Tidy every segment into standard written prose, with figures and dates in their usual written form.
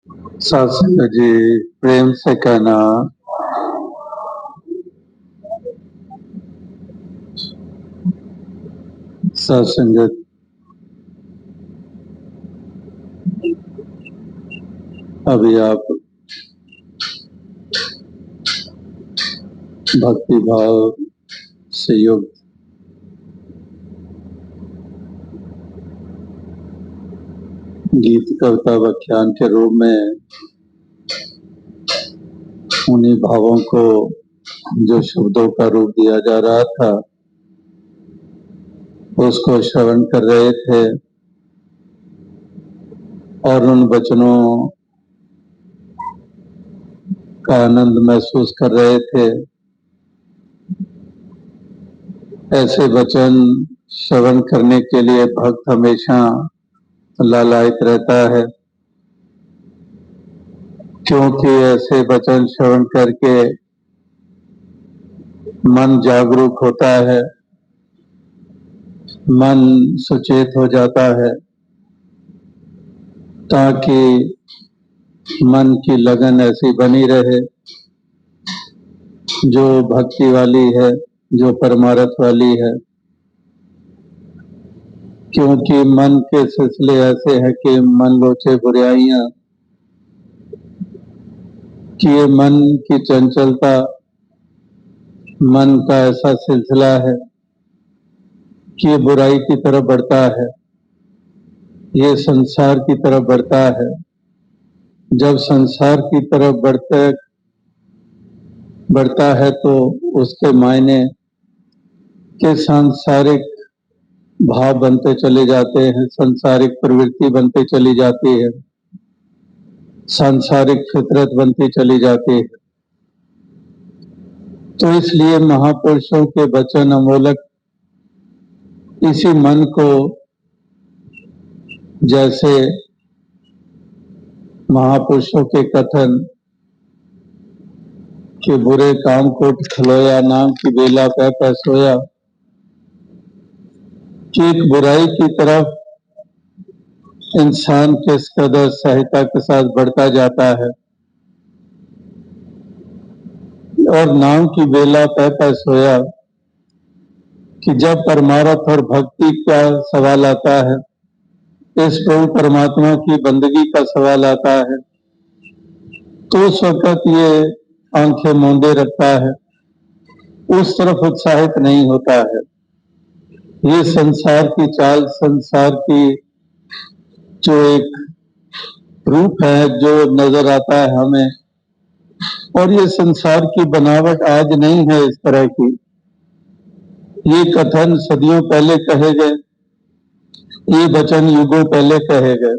सत्संग जी प्रेम से कहना, सत्संगत अभी आप भक्ति भाव से युक्त गीत कविता व्याख्यान के रूप में उन्हीं भावों को जो शब्दों का रूप दिया जा रहा था उसको श्रवण कर रहे थे और उन वचनों का आनंद महसूस कर रहे थे। ऐसे वचन श्रवण करने के लिए भक्त हमेशा लालायित रहता है, क्योंकि ऐसे वचन श्रवण करके मन जागरूक होता है, मन सुचेत हो जाता है, ताकि मन की लगन ऐसी बनी रहे जो भक्ति वाली है, जो परमार्थ वाली है। क्योंकि मन के सिलसिले ऐसे हैं कि मन लोचे बुराइयां, कि ये मन की चंचलता, मन का ऐसा सिलसिला है कि ये बुराई की तरफ बढ़ता है, ये संसार की तरफ बढ़ता है। जब संसार की तरफ बढ़ता है तो उसके मायने के सांसारिक भाव बनते चले जाते हैं, सांसारिक प्रवृत्ति बनती चली जाती है, सांसारिक फितरत बनती चली जाती है। तो इसलिए महापुरुषों के वचन अमोलक इसी मन को, जैसे महापुरुषों के कथन कि बुरे काम कोट खलोया, नाम की बेला पै सोया, कि एक बुराई की तरफ इंसान किस कदर सहायता के साथ बढ़ता जाता है और नाम की बेला पै सोया, कि जब परमार्थ और भक्ति का सवाल आता है, इस प्रभु परमात्मा की बंदगी का सवाल आता है, तो उस वक्त ये आंखें मूंदे रखता है, उस तरफ उत्साहित नहीं होता है। ये संसार की चाल, संसार की जो एक रूप है जो नजर आता है हमें, और ये संसार की बनावट आज नहीं है इस तरह की। ये कथन सदियों पहले कहे गए, ये वचन युगों पहले कहे गए।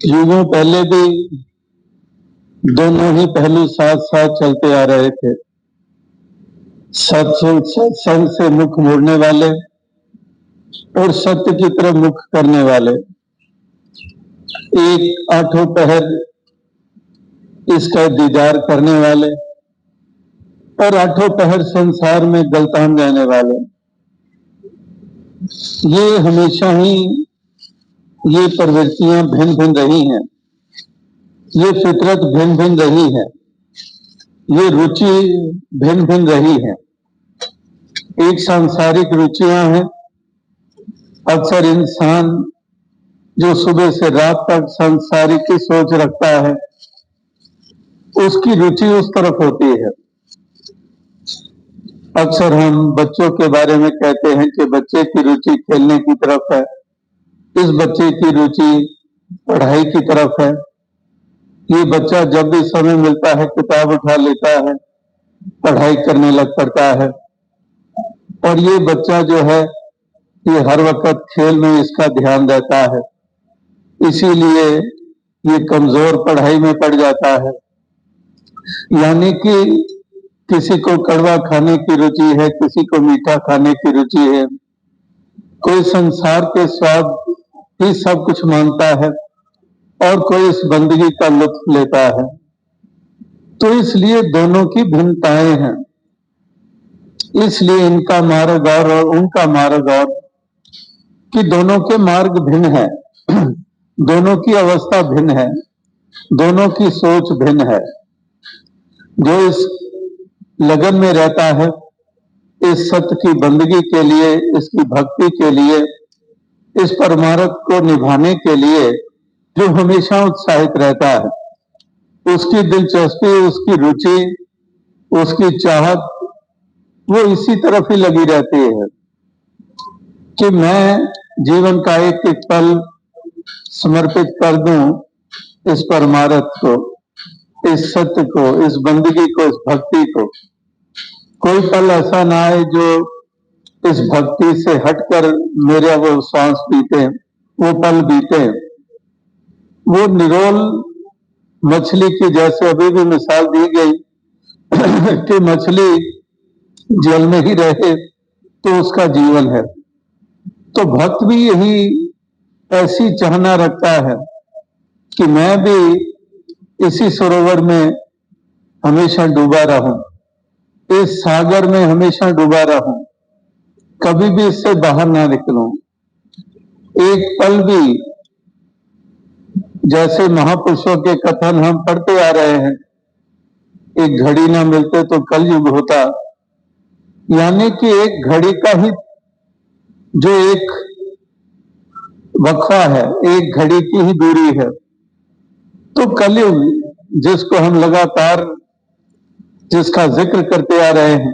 युगों पहले भी दोनों ही पहलू साथ साथ चलते आ रहे थे। सत्संग से मुख मोड़ने वाले और सत्य की तरफ मुख करने वाले, एक आठों पहर इसका दीदार करने वाले और आठों पहर संसार में गलतान रहने वाले। ये हमेशा ही ये प्रवृत्तियां भिन्न भिन्न रही हैं, ये फितरत भिन्न भिन्न रही है, ये रुचि भिन्न भिन्न रही है। एक सांसारिक रुचियां हैं। अक्सर इंसान जो सुबह से रात तक सांसारिक की सोच रखता है, उसकी रुचि उस तरफ होती है। अक्सर हम बच्चों के बारे में कहते हैं कि बच्चे की रुचि खेलने की तरफ है, इस बच्चे की रुचि पढ़ाई की तरफ है। ये बच्चा जब भी समय मिलता है किताब उठा लेता है, पढ़ाई करने लग पड़ता है, और ये बच्चा जो है ये हर वक्त खेल में इसका ध्यान रहता है, इसीलिए ये कमजोर पढ़ाई में पड़ जाता है। यानी कि किसी को कड़वा खाने की रुचि है, किसी को मीठा खाने की रुचि है, कोई संसार के स्वाद ही सब कुछ मानता है और कोई इस बंदगी का लुत्फ लेता है। तो इसलिए दोनों की भिन्नताएं हैं, इसलिए इनका मार्ग और उनका मार्ग और, कि दोनों के मार्ग भिन्न है, दोनों की अवस्था भिन्न है। दोनों की सोच भिन्न है। जो इस लगन में रहता है, इस सत्य की बंदगी के लिए, इसकी भक्ति के लिए, इस परमार्थ को निभाने के लिए जो हमेशा उत्साहित रहता है, उसकी दिलचस्पी, उसकी रुचि, उसकी चाहत वो इसी तरफ ही लगी रहती है कि मैं जीवन का एक एक पल समर्पित कर दूं इस परमार्थ को, इस सत्य को, इस बंदगी को, इस भक्ति को। कोई पल ऐसा ना आए जो इस भक्ति से हटकर मेरे वो सांस बीते, वो पल बीते। वो निरोल मछली की जैसे अभी भी मिसाल दी गई कि मछली जल में ही रहे तो उसका जीवन है। तो भक्त भी यही ऐसी चाहना रखता है कि मैं भी इसी सरोवर में हमेशा डूबा रहूं, इस सागर में हमेशा डूबा रहूं, कभी भी इससे बाहर ना निकलूं। एक पल भी, जैसे महापुरुषों के कथन हम पढ़ते आ रहे हैं, एक घड़ी ना मिलते तो कलयुग होता, यानी कि एक घड़ी का ही जो एक वक्फा है, एक घड़ी की ही दूरी है। तो कलयुग जिसको हम लगातार जिसका जिक्र करते आ रहे हैं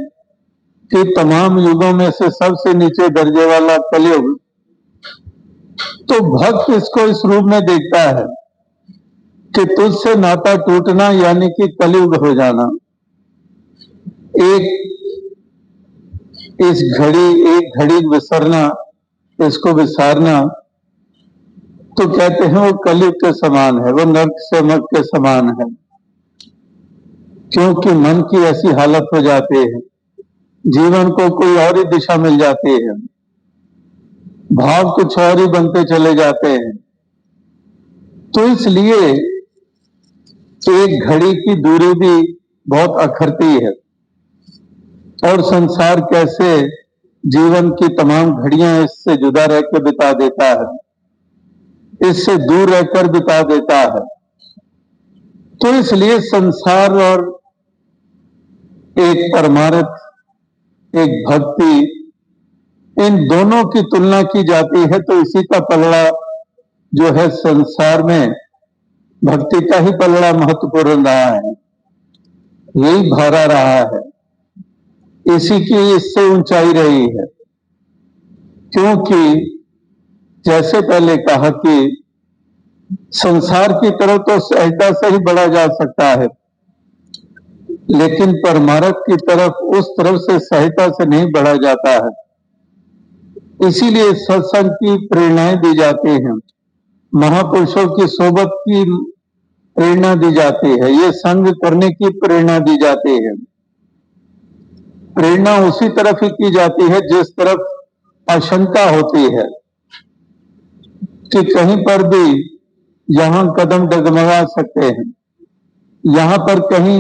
कि तमाम युगों में से सबसे नीचे दर्जे वाला कलयुग, तो भक्त इसको इस रूप में देखता है कि तुझसे नाता टूटना यानी कि कलयुग हो जाना। एक घड़ी विसरना, इसको विसारना, तो कहते हैं वो कलयुग के समान है, वो नर्क से मर्क के समान है। क्योंकि मन की ऐसी हालत हो जाती है, जीवन को कोई और ही दिशा मिल जाती है, भाव कुछ और ही बनते चले जाते हैं। तो इसलिए एक घड़ी की दूरी भी बहुत अखरती है। और संसार कैसे जीवन की तमाम घड़ियां इससे जुदा रहकर बिता देता है, इससे दूर रहकर बिता देता है। तो इसलिए संसार और एक परमार्थ, एक भक्ति, इन दोनों की तुलना की जाती है तो इसी का पलड़ा जो है संसार में भक्ति का ही पलड़ा महत्वपूर्ण रहा है, यही भारा रहा है, इसी की इससे ऊंचाई रही है। क्योंकि जैसे पहले कहा कि संसार की तरफ तो सहजता से ही बढ़ा जा सकता है, लेकिन परमार्थ की तरफ उस तरफ से सहजता से नहीं बढ़ा जाता है। इसीलिए सत्संग की प्रेरणाएं दी जाती हैं, महापुरुषों की सोबत की प्रेरणा दी जाती है, ये संग करने की प्रेरणा दी जाती है। प्रेरणा उसी तरफ ही की जाती है जिस तरफ आशंका होती है कि कहीं पर भी यहां कदम डगमगा सकते हैं, यहां पर कहीं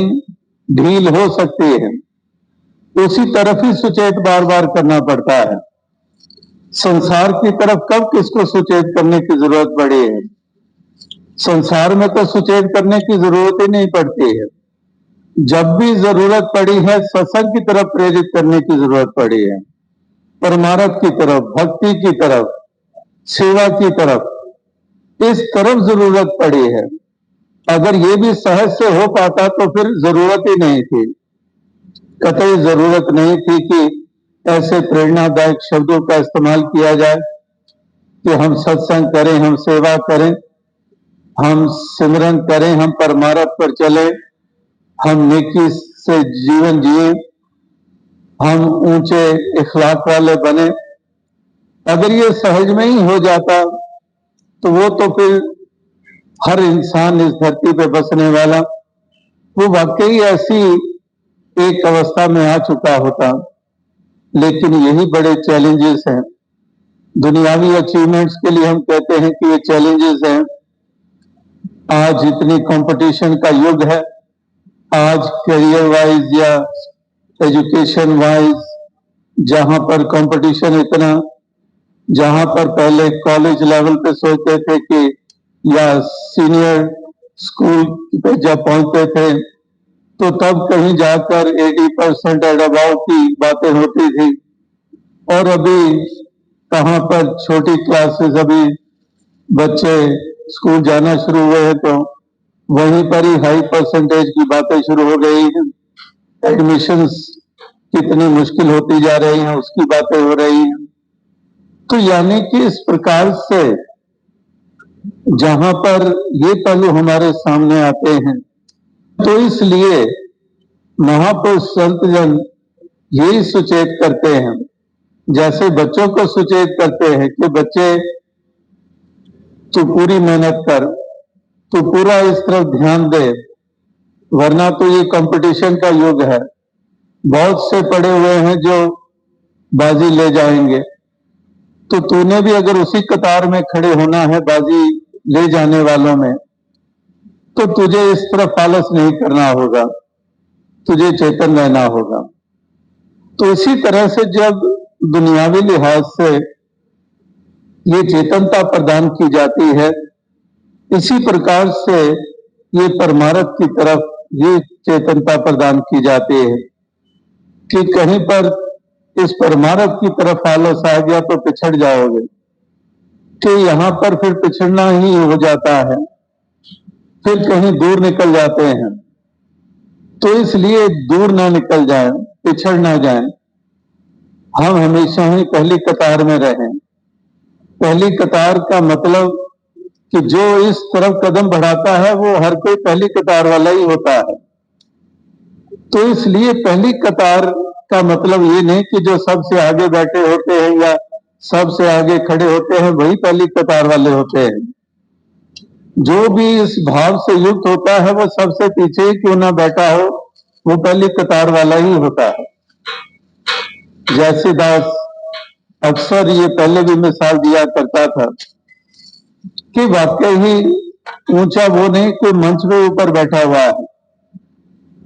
ढील हो सकती है, उसी तरफ ही सुचेत बार बार करना पड़ता है। संसार की तरफ कब किसको सुचेत करने की जरूरत पड़ी है? संसार में तो सुचेत करने की जरूरत ही नहीं पड़ती है। जब भी जरूरत पड़ी है सत्संग की तरफ प्रेरित करने की जरूरत पड़ी है, परमार्थ की तरफ, भक्ति की तरफ, सेवा की तरफ, इस तरफ जरूरत पड़ी है। अगर ये भी सहज से हो पाता तो फिर जरूरत ही नहीं थी, कतई जरूरत नहीं थी कि ऐसे प्रेरणादायक शब्दों का इस्तेमाल किया जाए कि हम सत्संग करें, हम सेवा करें, हम सिमरन करें, हम परमार्थ पर चले, हम नेकी से जीवन जिए, हम ऊंचे इखलाक वाले बने। अगर ये सहज में ही हो जाता तो वो तो फिर हर इंसान इस धरती पे बसने वाला वो वाकई ऐसी एक अवस्था में आ चुका होता। लेकिन यही बड़े चैलेंजेस हैं, दुनियावी अचीवमेंट्स के लिए हम कहते हैं कि ये चैलेंजेस हैं। आज इतनी कंपटीशन का युग है, आज करियर वाइज या एजुकेशन वाइज जहां पर कंपटीशन इतना, जहां पर पहले कॉलेज लेवल पे सोचते थे कि या सीनियर स्कूल पे जब पहुंचते थे तो तब कहीं जाकर 80% एंड अबाव की बातें होती थी, और अभी कहाँ पर छोटी क्लासेस, अभी बच्चे स्कूल जाना शुरू हुए हैं तो वहीं पर ही हाई परसेंटेज की बातें शुरू हो गई हैं। एडमिशंस कितनी मुश्किल होती जा रही हैं उसकी बातें हो रही हैं। तो यानी कि इस प्रकार से जहां पर ये पहलू हमारे सामने आते हैं, तो इसलिए महापुरुष संतजन यही सुचेत करते हैं, जैसे बच्चों को सुचेत करते हैं कि बच्चे तू पूरी मेहनत कर, तू पूरा इस तरफ ध्यान दे, वरना तो ये कंपटीशन का युग है, बहुत से पड़े हुए हैं जो बाजी ले जाएंगे, तो तूने भी अगर उसी कतार में खड़े होना है बाजी ले जाने वालों में, तो तुझे इस तरफ आलस नहीं करना होगा, तुझे चेतन रहना होगा। तो इसी तरह से जब दुनियावी लिहाज से ये चेतनता प्रदान की जाती है, इसी प्रकार से ये परमार्थ की तरफ ये चेतनता प्रदान की जाती है कि कहीं पर इस परमार्थ की तरफ आलस आ गया तो पिछड़ जाओगे, कि यहां पर फिर पिछड़ना ही हो जाता है, फिर कहीं दूर निकल जाते हैं। तो इसलिए दूर ना निकल जाए, पिछड़ ना जाए, हम हमेशा ही पहली कतार में रहें। पहली कतार का मतलब कि जो इस तरफ कदम बढ़ाता है वो हर कोई पहली कतार वाला ही होता है। तो इसलिए पहली कतार का मतलब ये नहीं कि जो सबसे आगे बैठे होते हैं या सबसे आगे खड़े होते हैं वही पहली कतार वाले होते हैं। जो भी इस भाव से युक्त होता है वो सबसे पीछे ही क्यों ना बैठा हो, वो पहली कतार वाला ही होता है। जैसे दास अक्सर ये पहले भी मिसाल दिया करता था कि वाकई ही ऊंचा वो नहीं कोई मंच में ऊपर बैठा हुआ है,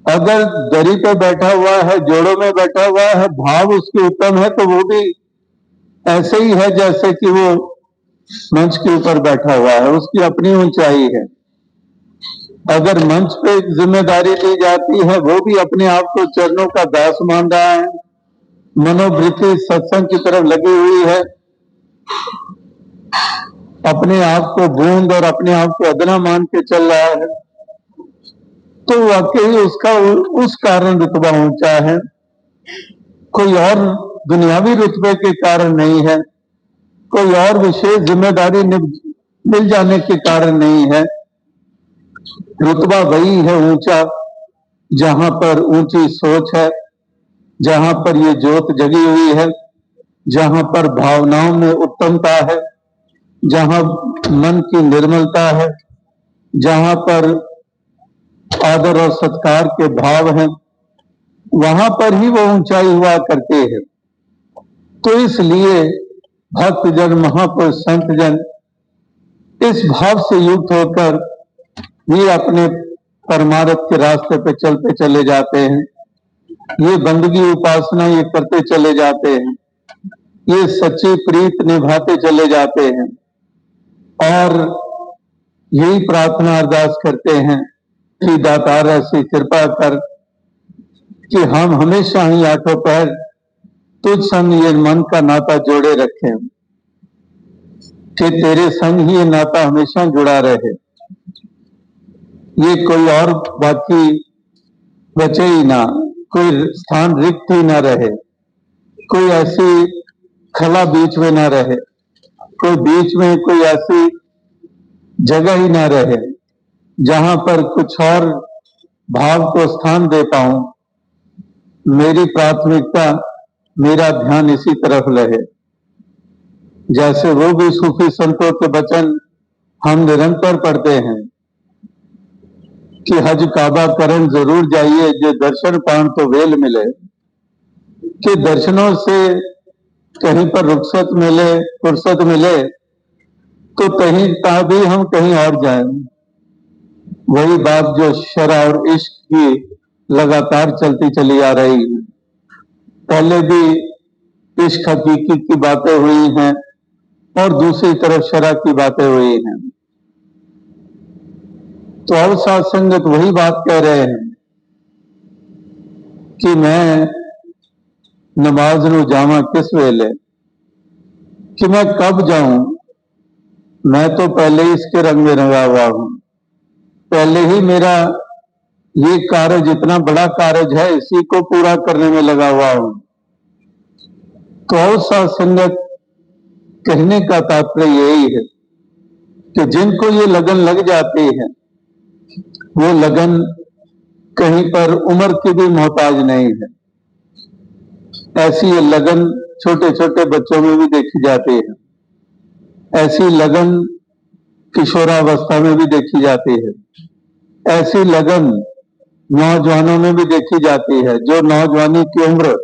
अगर दरी पे बैठा हुआ है, जोड़ों में बैठा हुआ है, भाव उसके उत्तम है, तो वो भी ऐसे ही है जैसे कि वो मंच के ऊपर बैठा हुआ है, उसकी अपनी ऊंचाई है। अगर मंच पे जिम्मेदारी दी जाती है, वो भी अपने आप को चरणों का दास मान रहा है, मनोवृत्ति सत्संग की तरफ लगी हुई है, अपने आप को बूंद और अपने आप को अदना मान के चल रहा है, तो वाकई उसका उस कारण रुतबा ऊंचा है, कोई और दुनियावी रुतबे के कारण नहीं है, कोई और विशेष जिम्मेदारी मिल जाने के कारण नहीं है। रुतबा वही है ऊंचा जहां पर ऊंची सोच है, जहां पर ये ज्योत जगी हुई है, जहां पर भावनाओं में उत्तमता है, जहां मन की निर्मलता है, जहां पर आदर और सत्कार के भाव हैं, वहां पर ही वो ऊंचाई हुआ करती है। तो इसलिए भक्तजन, महापुरुष, संतजन इस भाव से युक्त होकर ये अपने परमार्थ के रास्ते पे चलते चले जाते हैं, ये बंदगी उपासना ये करते चले जाते हैं, ये सच्ची प्रीत निभाते चले जाते हैं, और यही प्रार्थना अरदास करते हैं कि दातार ऐसी कृपा कर कि हम हमेशा ही आठों पैर तुझ संग ये मन का नाता जोड़े रखें, कि तेरे संग ही ये नाता हमेशा जुड़ा रहे, ये कोई और बाकी बचे ही ना, कोई स्थान रिक्त ही ना रहे, कोई ऐसी खला बीच में ना रहे, कोई बीच में कोई ऐसी जगह ही ना रहे जहां पर कुछ और भाव को स्थान दे पाऊं। मेरी प्राथमिकता, मेरा ध्यान इसी तरफ रहे। जैसे वो भी सूफी संतों के वचन हम निरंतर पढ़ते हैं कि हज काबा करन जरूर जाइए, जो दर्शन पान तो वेल मिले, कि दर्शनों से कहीं पर रुखसत मिले, फुर्सत मिले, तो कहीं भी हम कहीं और जाएं। वही बात जो शरा और इश्क की लगातार चलती चली आ रही है। पहले भी इश्क हकीकी की बातें हुई हैं और दूसरी तरफ शरा की बातें हुई हैं। तो अब साथ संगत वही बात कह रहे हैं कि मैं नमाज नू जावा किस वेले, कि मैं कब जाऊं, मैं तो पहले ही इसके रंग में रंगा हुआ हूं, पहले ही मेरा ये कार्य जितना बड़ा कार्य है इसी को पूरा करने में लगा हुआ हूं। तो और साथ संगत कहने का तात्पर्य यही है कि जिनको ये लगन लग जाती है वो लगन कहीं पर उम्र की भी मोहताज नहीं है। ऐसी ये लगन छोटे छोटे बच्चों में भी देखी जाती है, ऐसी लगन किशोरावस्था में भी देखी जाती है, ऐसी लगन नौजवानों में भी देखी जाती है। जो नौजवानी की उम्र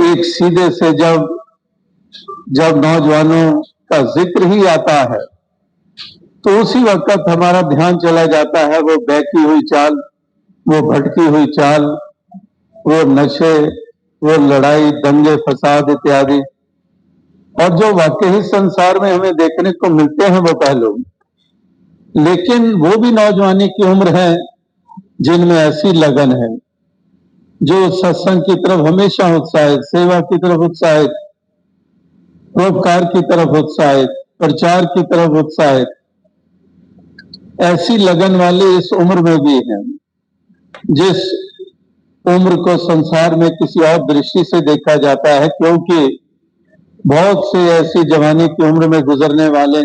एक सीधे से जब नौजवानों का जिक्र ही आता है तो उसी वक्त हमारा ध्यान चला जाता है वो बहकी हुई चाल, वो भटकी हुई चाल, वो नशे, वो लड़ाई, दंगे फसाद इत्यादि, और जो वाकई संसार में हमें देखने को मिलते हैं वो पहलू। लेकिन वो भी नौजवानी की उम्र है जिनमें ऐसी लगन है, जो सत्संग की तरफ हमेशा उत्साहित, सेवा की तरफ उत्साहित, परोपकार की तरफ उत्साहित, प्रचार की तरफ उत्साहित, ऐसी लगन वाले इस उम्र में भी हैं। जिस उम्र को संसार में किसी और दृष्टि से देखा जाता है, क्योंकि बहुत से ऐसी जवानी की उम्र में गुजरने वाले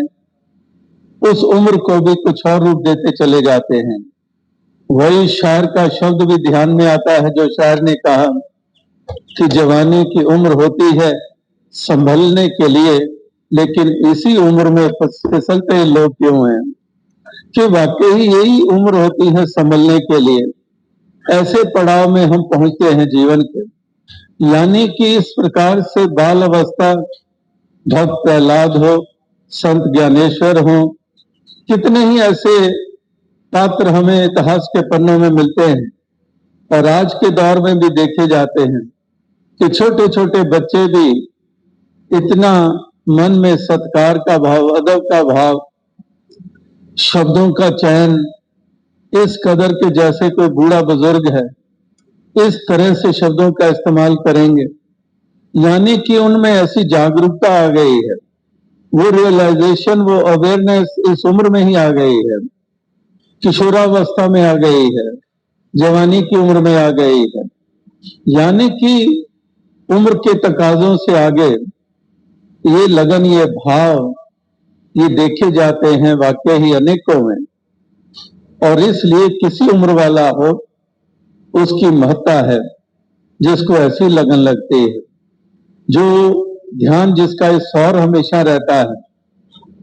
उस उम्र को भी कुछ और रूप देते चले जाते हैं। वही शायर का शब्द भी ध्यान में आता है, जो शायर ने कहा कि जवानी की उम्र होती है संभलने के लिए, लेकिन इसी उम्र में फिसलते लोग क्यों हैं, कि वाकई यही उम्र होती है संभलने के लिए। ऐसे पड़ाव में हम पहुंचते हैं जीवन के, यानी कि इस प्रकार से बाल अवस्था, भक्त प्रहलाद हो, संत ज्ञानेश्वर हो, कितने ही ऐसे पात्र हमें इतिहास के पन्नों में मिलते हैं और आज के दौर में भी देखे जाते हैं कि छोटे छोटे बच्चे भी इतना मन में सत्कार का भाव, अदब का भाव, शब्दों का चयन इस कदर के जैसे कोई बूढ़ा बुजुर्ग है इस तरह से शब्दों का इस्तेमाल करेंगे, यानी कि उनमें ऐसी जागरूकता आ गई है, वो रियलाइजेशन, वो अवेयरनेस इस उम्र में ही आ गई है, किशोरावस्था में आ गई है, जवानी की उम्र में आ गई है। यानी कि उम्र के तकाजों से आगे ये लगन, ये भाव, ये देखे जाते हैं वाकई ही अनेकों में। और इसलिए किसी उम्र वाला हो उसकी महत्ता है, जिसको ऐसी लगन लगती है, जो ध्यान जिसका इस और हमेशा रहता है,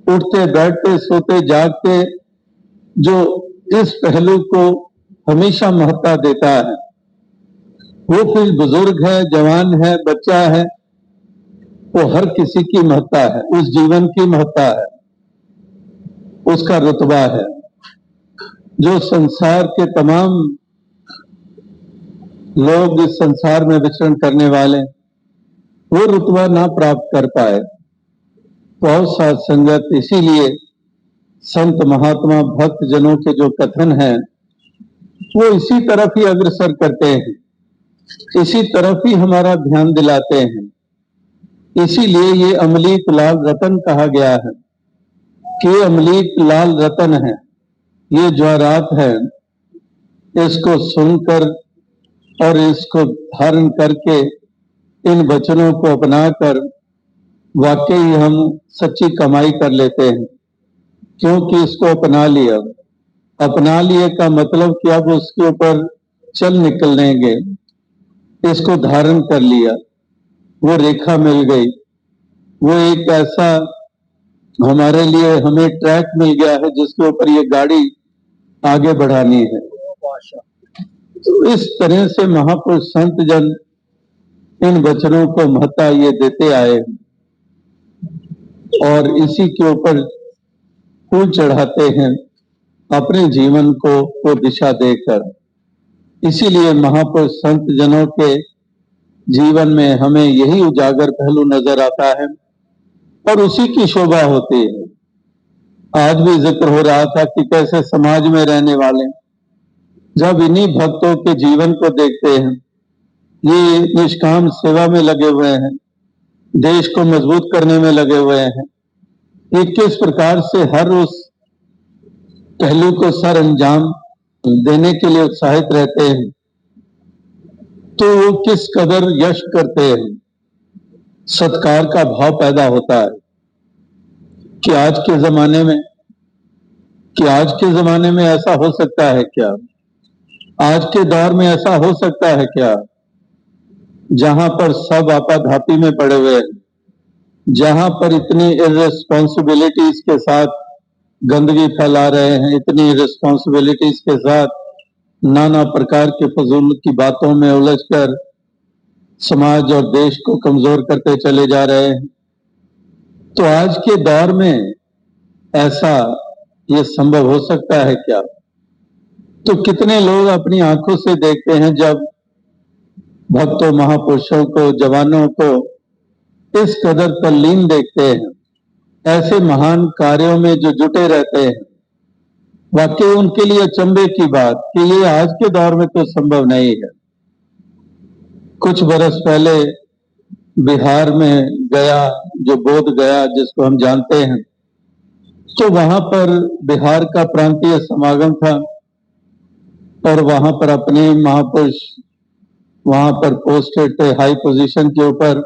उठते बैठते सोते जागते, जो इस पहलू को हमेशा महत्ता देता है, वो फिर बुजुर्ग है, जवान है, बच्चा है, वो हर किसी की महत्ता है, उस जीवन की महत्ता है, उसका रुतबा है। जो संसार के तमाम लोग इस संसार में विचरण करने वाले वो रुतबा ना प्राप्त कर पाए, बहुत साथ संगत इसीलिए संत महात्मा भक्त जनों के जो कथन हैं वो इसी तरफ ही अग्रसर करते हैं, इसी तरफ ही हमारा ध्यान दिलाते हैं। इसीलिए ये अमलीक लाल रतन कहा गया है कि अमलीक लाल रतन है, ये ज्वारात है, इसको सुनकर और इसको धारण करके इन वचनों को अपनाकर वाकई हम सच्ची कमाई कर लेते हैं, क्योंकि इसको अपना लिया। अपना लिए का मतलब कि अब उसके ऊपर चल निकलेंगे, इसको धारण कर लिया, वो रेखा मिल गई, वो एक ऐसा हमारे लिए हमें ट्रैक मिल गया है जिसके ऊपर ये गाड़ी आगे बढ़ानी है। तो इस तरह से महापुरुष संत जन इन वचनों को महत्ता ये देते आए और इसी के ऊपर फूल चढ़ाते हैं अपने जीवन को वो दिशा देकर। इसीलिए महापुरुष संत जनों के जीवन में हमें यही उजागर पहलू नजर आता है और उसी की शोभा होती है। आज भी जिक्र हो रहा था कि कैसे समाज में रहने वाले जब इन्हीं भक्तों के जीवन को देखते हैं, ये निष्काम सेवा में लगे हुए हैं, देश को मजबूत करने में लगे हुए हैं, ये किस प्रकार से हर उस पहलू को सर अंजाम देने के लिए उत्साहित रहते हैं, तो वो किस कदर यश करते हैं, सत्कार का भाव पैदा होता है कि आज के जमाने में ऐसा हो सकता है क्या, आज के दौर में ऐसा हो सकता है क्या, जहां पर सब आपाधापी में पड़े हुए हैं, जहां पर इतनी इर्रेस्पॉन्सिबिलिटीज के साथ गंदगी फैला रहे हैं, इतनी रिस्पॉन्सिबिलिटीज के साथ नाना प्रकार के फजूल की बातों में उलझकर समाज और देश को कमजोर करते चले जा रहे हैं। तो आज के दौर में ऐसा ये संभव हो सकता है क्या? तो कितने लोग अपनी आंखों से देखते हैं जब भक्तों, महापुरुषों को, जवानों को इस कदर तल्लीन देखते हैं, ऐसे महान कार्यों में जो जुटे रहते हैं, वाकई उनके लिए अचंभे की बात कि ये आज के दौर में तो संभव नहीं है। कुछ बरस पहले बिहार में गया, जो बोध गया जिसको हम जानते हैं, तो वहां पर बिहार का प्रांतीय समागम था और वहां पर अपने महापुरुष वहां पर पोस्टेड थे हाई पोजीशन के ऊपर,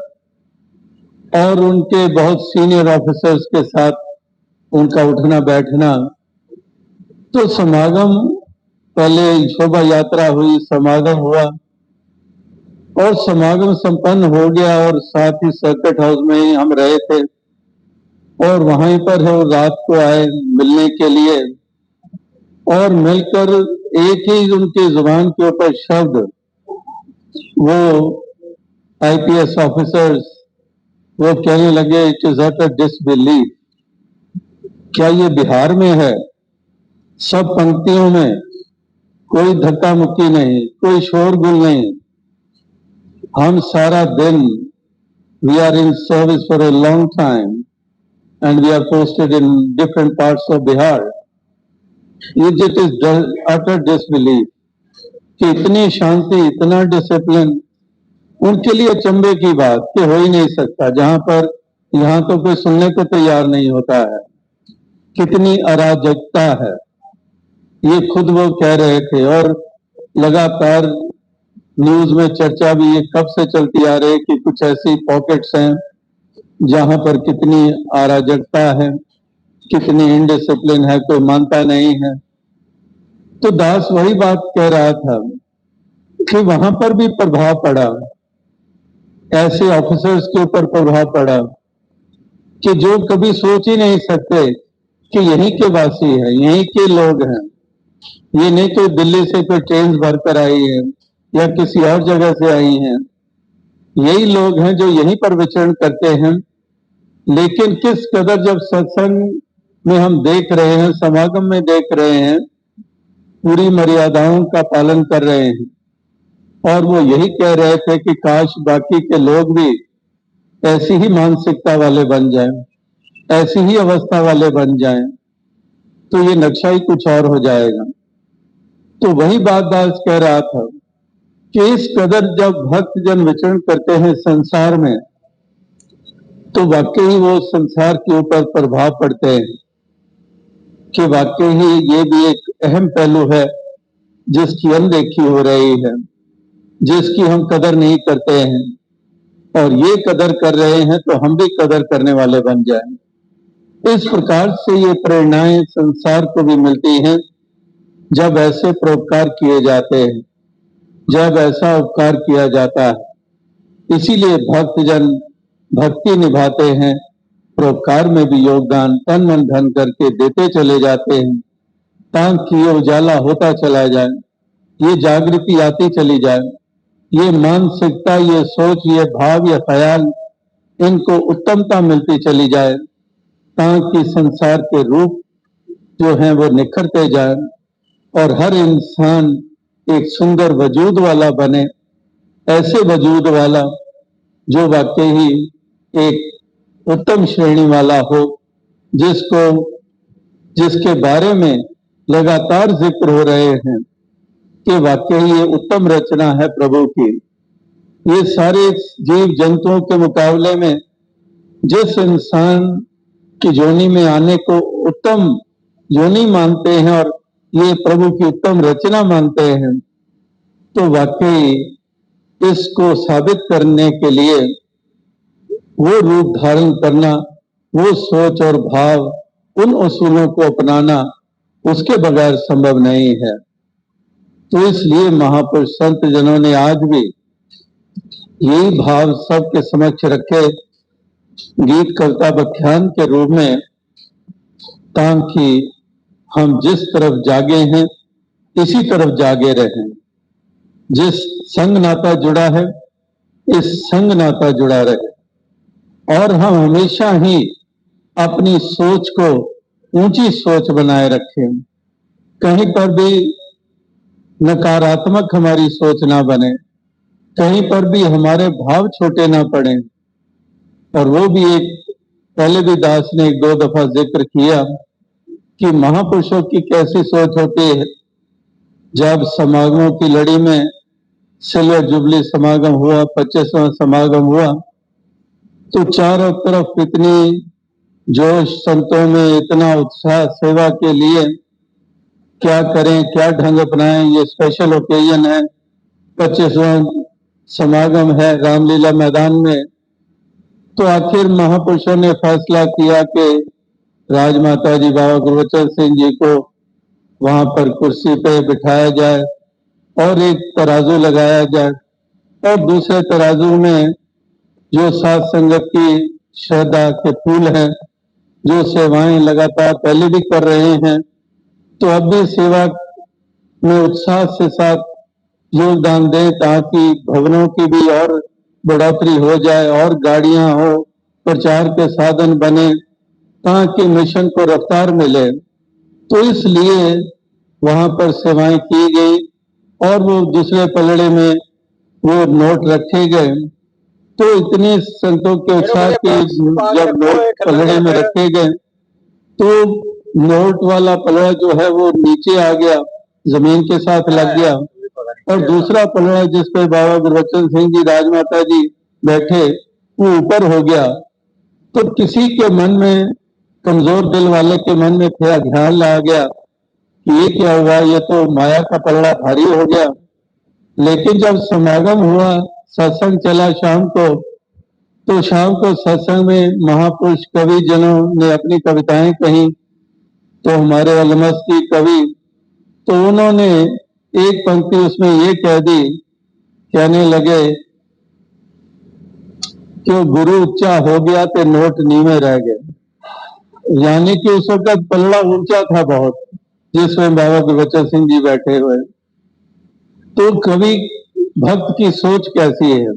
और उनके बहुत सीनियर ऑफिसर्स के साथ उनका उठना बैठना। तो समागम, पहले शोभा यात्रा हुई, समागम हुआ और समागम संपन्न हो गया और साथ ही सर्किट हाउस में ही हम रहे थे और वहीं पर है रात को आए मिलने के लिए, और मिलकर एक ही उनकी जुबान के ऊपर शब्द, वो आईपीएस ऑफिसर्स वो कहने लगे, इट इज अटर डिसबिलीफ। क्या ये बिहार में है? सब पंक्तियों में कोई धक्का मुक्की नहीं, कोई शोरगुल नहीं, हम सारा दिन, we are in service for a long time and we are posted in different parts of Bihar, it is utter disbelief. कि इतनी शांति, इतना डिसिप्लिन, उनके लिए अचंभे की बात कि हो ही नहीं सकता, जहां पर यहां तो कोई सुनने को तैयार नहीं होता है। कितनी अराजकता है, ये खुद वो कह रहे थे। और लगातार न्यूज में चर्चा भी ये कब से चलती आ रही है कि कुछ ऐसी पॉकेट्स हैं जहां पर कितनी अराजकता है, कितनी इनडिसिप्लिन है, कोई मानता नहीं है। तो दास वही बात कह रहा था कि वहां पर भी प्रभाव पड़ा, ऐसे ऑफिसर्स के ऊपर प्रभाव पड़ा कि जो कभी सोच ही नहीं सकते कि यहीं के वासी हैं, यहीं के लोग हैं, ये नहीं कोई दिल्ली से कोई ट्रेन भरकर आई है या किसी और जगह से आई हैं, यही लोग हैं जो यहीं पर विचरण करते हैं। लेकिन किस कदर जब सत्संग में हम देख रहे हैं, समागम में देख रहे हैं, पूरी मर्यादाओं का पालन कर रहे हैं, और वो यही कह रहे थे कि काश बाकी के लोग भी ऐसी ही मानसिकता वाले बन जाएं, ऐसी ही अवस्था वाले बन जाएं, तो ये नक्शा ही कुछ और हो जाएगा। तो वही बात दास कह रहा था कि इस कदर जब भक्त जन विचरण करते हैं संसार में, तो वाकई वो संसार के ऊपर प्रभाव पड़ते हैं कि वाकई ही ये भी एक अहम पहलू है जिसकी अनदेखी हो रही है, जिसकी हम कदर नहीं करते हैं, और ये कदर कर रहे हैं तो हम भी कदर करने वाले बन जाएं। इस प्रकार से ये प्रेरणाएं संसार को भी मिलती हैं जब ऐसे परोपकार किए जाते हैं, जब ऐसा उपकार किया जाता है। इसीलिए भक्तजन भक्ति निभाते हैं, परोपकार में भी योगदान तन मन धन करके देते चले जाते हैं, ताकि ये उजाला होता चला जाए, ये जागृति आती चली जाए, ये मानसिकता, ये सोच, ये भाव, ये ख्याल, इनको उत्तमता मिलती चली जाए, ताकि संसार के रूप जो हैं वो निखरते जाए और हर इंसान एक सुंदर वजूद वाला बने, ऐसे वजूद वाला जो वाकई ही एक उत्तम श्रेणी वाला हो, जिसको जिसके बारे में लगातार जिक्र हो रहे हैं कि वाकई ये उत्तम रचना है प्रभु की। ये सारे जीव जंतुओं के मुकाबले में जिस इंसान की योनि में आने को उत्तम योनि मानते हैं और ये प्रभु की उत्तम रचना मानते हैं, तो वाकई इसको साबित करने के लिए वो रूप धारण करना, वो सोच और भाव, उन उसूलों को अपनाना उसके बगैर संभव नहीं है। तो इसलिए महापुरुष संत जनों ने आज भी यही भाव सबके समक्ष रखे गीत कविता व्याख्यान के रूप में, ताकि हम जिस तरफ जागे हैं इसी तरफ जागे रहें। जिस संग नाता जुड़ा है इस संग नाता जुड़ा रहे और हम हमेशा ही अपनी सोच को ऊंची सोच बनाए रखें। कहीं पर भी नकारात्मक हमारी सोच ना बने, कहीं पर भी हमारे भाव छोटे ना पड़े। और वो भी एक पहले भी दास ने एक दो दफा जिक्र किया कि महापुरुषों की कैसी सोच होती है। जब समागमों की लड़ी में सिल्वर जुबली समागम हुआ, 25वां समागम हुआ, तो चारों तरफ इतनी जोश संतों में, इतना उत्साह सेवा के लिए, क्या करें क्या ढंग अपनाएं, ये स्पेशल ओकेजन है, 25वां समागम है रामलीला मैदान में। तो आखिर महापुरुषों ने फैसला किया कि राजमाता जी बाबा गुरबचन सिंह जी को वहां पर कुर्सी पे बिठाया जाए और एक तराजू लगाया जाए और दूसरे तराजू में जो साथ संगत की श्रद्धा के फूल हैं, जो सेवाएं लगातार पहले भी कर रहे हैं, तो अब भी सेवा में उत्साह से साथ योगदान दें, ताकि भवनों की भी और बढ़ोतरी हो जाए और गाड़ियां हो, प्रचार के साधन बने, ताकि मिशन को रफ्तार मिले। तो इसलिए वहां पर सेवाएं की गई और वो दूसरे पलड़े में वो नोट रखे गए। तो इतने संतों के उत्साह के जब नोट पलड़े में रखे गए, तो नोट वाला पलड़ा जो है वो नीचे आ गया, जमीन के साथ लग गया, और दूसरा पलड़ा जिस पे बाबा गुरबचन सिंह जी राजमाता जी बैठे वो ऊपर हो गया। तो किसी के मन में, कमजोर दिल वाले के मन में थोड़ा ख्याल आ गया कि ये क्या हुआ, ये तो माया का पलड़ा भारी हो गया। लेकिन जब समागम हुआ, सत्संग चला शाम को, तो शाम को सत्संग में महापुरुष कवि जनों ने अपनी कविताएं कही। तो हमारे अलमस की कवि, तो उन्होंने एक पंक्ति उसमें ये कह दी, कहने लगे कि गुरु ऊंचा हो गया तो नोट नीवे रह गए। यानी कि उस वक्त पलड़ा ऊंचा था बहुत, जिसमें बाबा गुरबचन सिंह जी बैठे हुए। तो कवि भक्त की सोच कैसी है,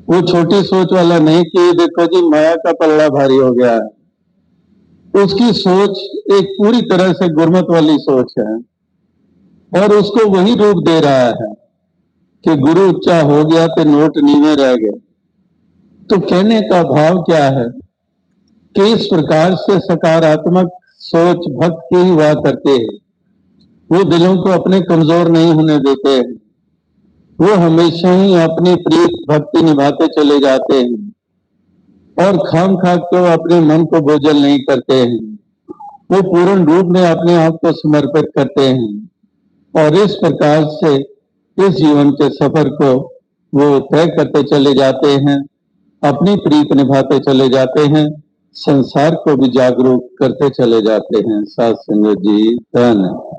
वो छोटी सोच वाला नहीं कि देखो जी माया का पलड़ा भारी हो गया है। उसकी सोच एक पूरी तरह से गुरमत वाली सोच है और उसको वही रूप दे रहा है कि गुरु ऊंचा हो गया तो नोट नीवे रह गए। तो कहने का भाव क्या है कि इस प्रकार से सकारात्मक सोच भक्त की ही हुआ करते हैं। वो दिलों को अपने कमजोर नहीं होने देते हैं, वो हमेशा ही अपनी प्रीत भक्ति निभाते चले जाते हैं और खाम खा को अपने मन को बोझल नहीं करते हैं। वो पूर्ण रूप में अपने आप को समर्पित करते हैं और इस प्रकार से इस जीवन के सफर को वो तय करते चले जाते हैं, अपनी प्रीत निभाते चले जाते हैं, संसार को भी जागरूक करते चले जाते हैं। साथ संगत जी धन्यवाद।